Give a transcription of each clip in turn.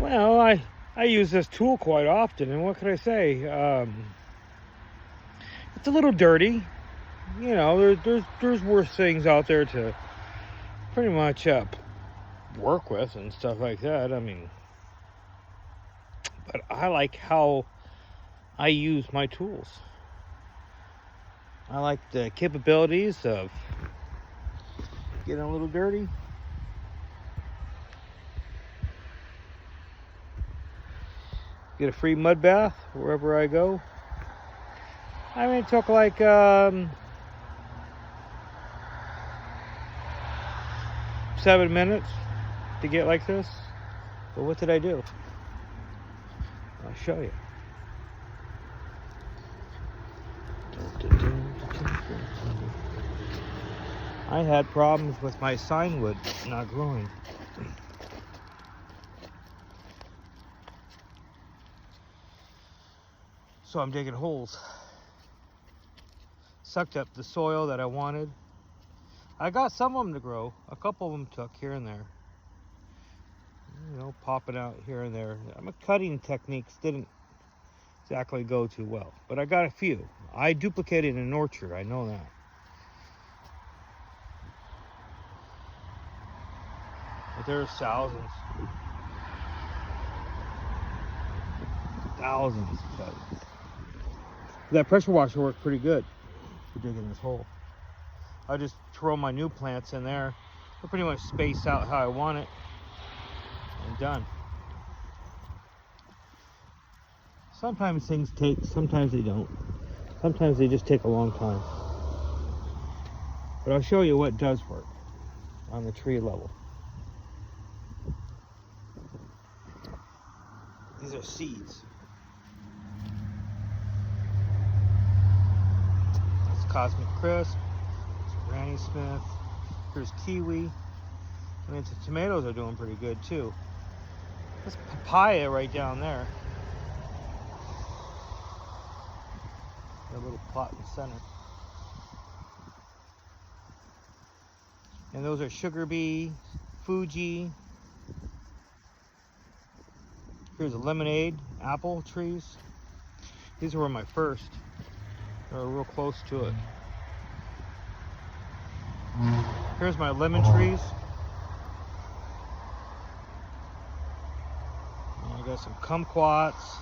Well, I use this tool quite often, and what can I say? It's a little dirty. You know, there's worse things out there to pretty much work with and stuff like that. I mean, but I like how I use my tools. I like the capabilities of getting a little dirty. Get a free mud bath wherever I go. I mean, it took like 7 minutes to get like this. But what did I do? I'll show you. I had problems with my signwood not growing. So I'm digging holes. Sucked up the soil that I wanted. I got some of them to grow. A couple of them took here and there. You know, popping out here and there. My cutting techniques didn't exactly go too well, but I got a few. I duplicated an orchard, I know that. But there's thousands. Thousands. But that pressure washer worked pretty good for digging this hole. I just throw my new plants in there. I pretty much space out how I want it. And done. Sometimes things take, sometimes they don't. Sometimes they just take a long time. But I'll show you what does work on the tree level. These are seeds. That's Cosmic Crisp. It's Granny Smith. Here's kiwi. I mean, the tomatoes are doing pretty good too. There's papaya right down there. A little plot in the center. And those are sugar bee, Fuji. Here's a lemonade, apple trees. These were my first. They're real close to it. Here's my lemon trees. And I got some kumquats.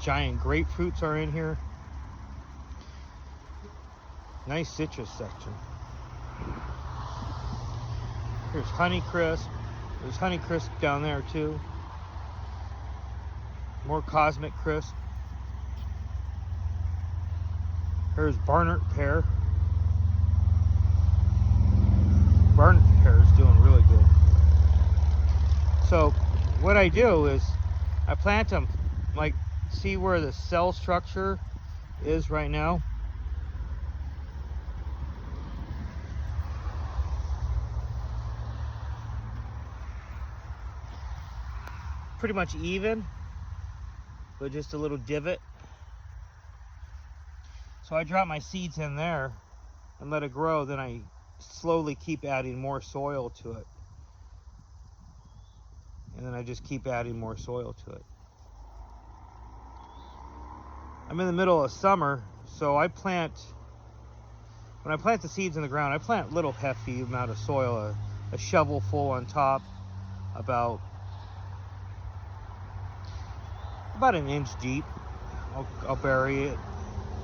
Giant grapefruits are in here. Nice citrus section. Here's Honeycrisp. There's Honeycrisp down there too. More Cosmic Crisp. Here's Barnard pear. Barnard pear is doing really good. So what I do is I plant them, like, see where the cell structure is right now? Pretty much even, but just a little divot. So I drop my seeds in there and let it grow, then I slowly keep adding more soil to it. And then I just keep adding more soil to it. I'm in the middle of summer, so when I plant the seeds in the ground, I plant little hefty amount of soil, a shovel full on top, about an inch deep. I'll bury it,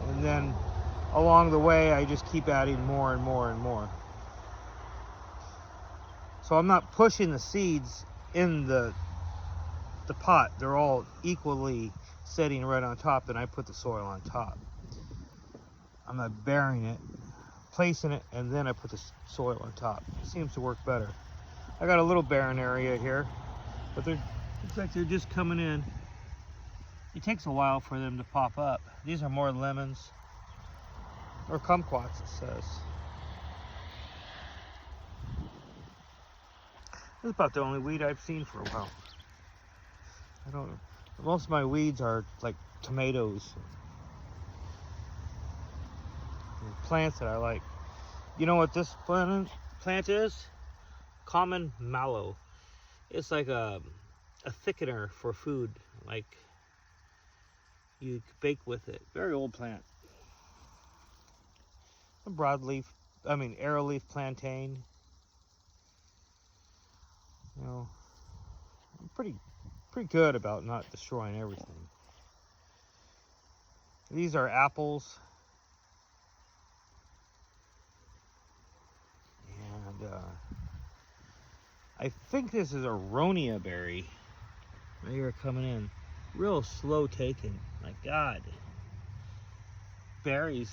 and then along the way I just keep adding more and more and more. So I'm not pushing the seeds in the pot. They're all equally sitting right on top, then I put the soil on top. I'm not burying it, placing it, and then I put the soil on top. It seems to work better. I got a little barren area here, but looks like they're just coming in. It takes a while for them to pop up. These are more lemons, or kumquats it says. This is about the only weed I've seen for a while. Most of my weeds are like tomatoes, and plants that I like. You know what this plant is? Common mallow. It's like a a thickener for food, like you bake with it. Very old plant. A broadleaf, arrowleaf plantain. You know, I'm pretty good about not destroying everything. These are apples. And I think this is a Ronia berry. They are coming in. Real slow taking. My God. Berries.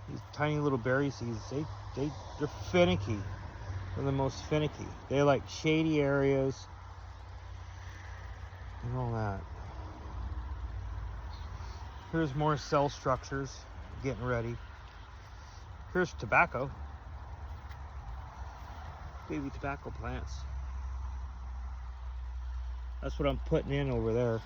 These tiny little berry seeds, they're finicky. They're the most finicky. They like shady areas and all that. Here's more cell structures getting ready. Here's tobacco. Baby tobacco plants. That's what I'm putting in over there.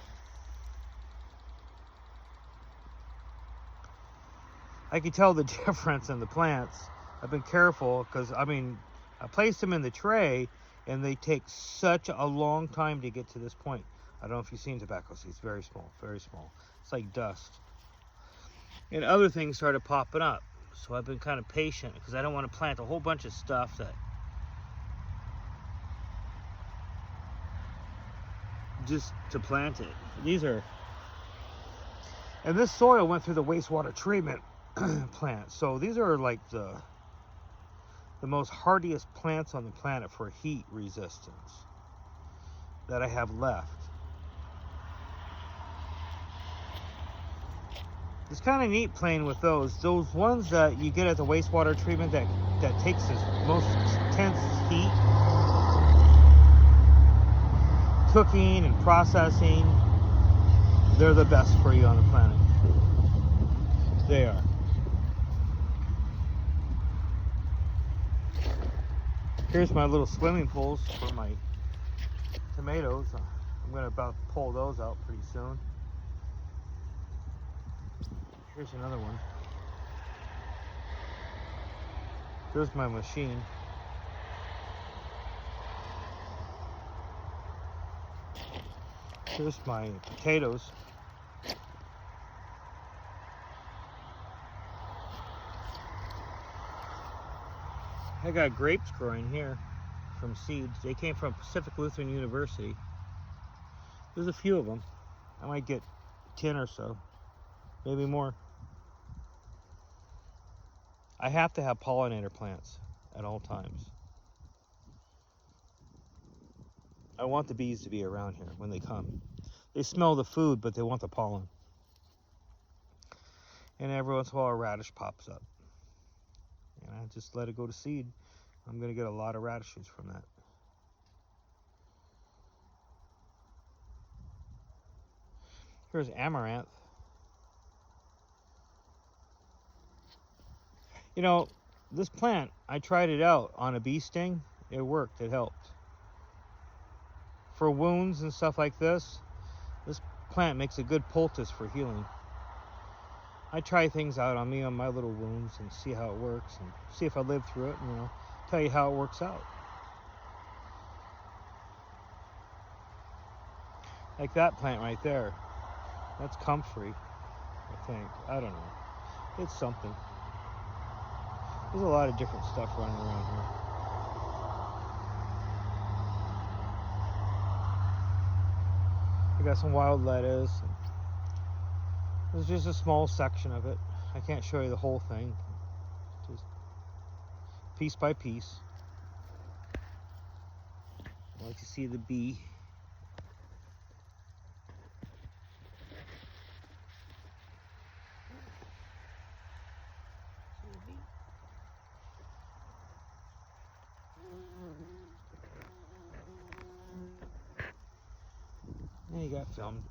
I can tell the difference in the plants. I've been careful because, I placed them in the tray and they take such a long time to get to this point. I don't know if you've seen tobacco seeds. Very small, very small. It's like dust. And other things started popping up. So I've been kind of patient because I don't want to plant a whole bunch of stuff that just to plant it. These are, and this soil went through the wastewater treatment plant. So these are like the most hardiest plants on the planet for heat resistance that I have left. It's kind of neat playing with those ones that you get at the wastewater treatment that takes this most intense heat, cooking and processing. They're the best for you on the planet. They are. Here's my little swimming pools for my tomatoes. I'm gonna about pull those out pretty soon. Here's another one. There's my machine. Here's my potatoes. I got grapes growing here from seeds. They came from Pacific Lutheran University. There's a few of them. I might get 10 or so, maybe more. I have to have pollinator plants at all times. I want the bees to be around here when they come. They smell the food, but they want the pollen. And every once in a while a radish pops up. And I just let it go to seed. I'm gonna get a lot of radishes from that. Here's amaranth. You know, this plant, I tried it out on a bee sting. It worked, it helped. For wounds and stuff like this plant makes a good poultice for healing. I try things out on me on my little wounds and see how it works and see if I live through it and tell you how it works out. Like that plant right there. That's comfrey, I think. I don't know. It's something. There's a lot of different stuff running around here. I got some wild lettuce. There's just a small section of it. I can't show you the whole thing. Just piece by piece. I like to see the bee. And you got filmed.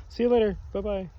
See you later. Bye-bye.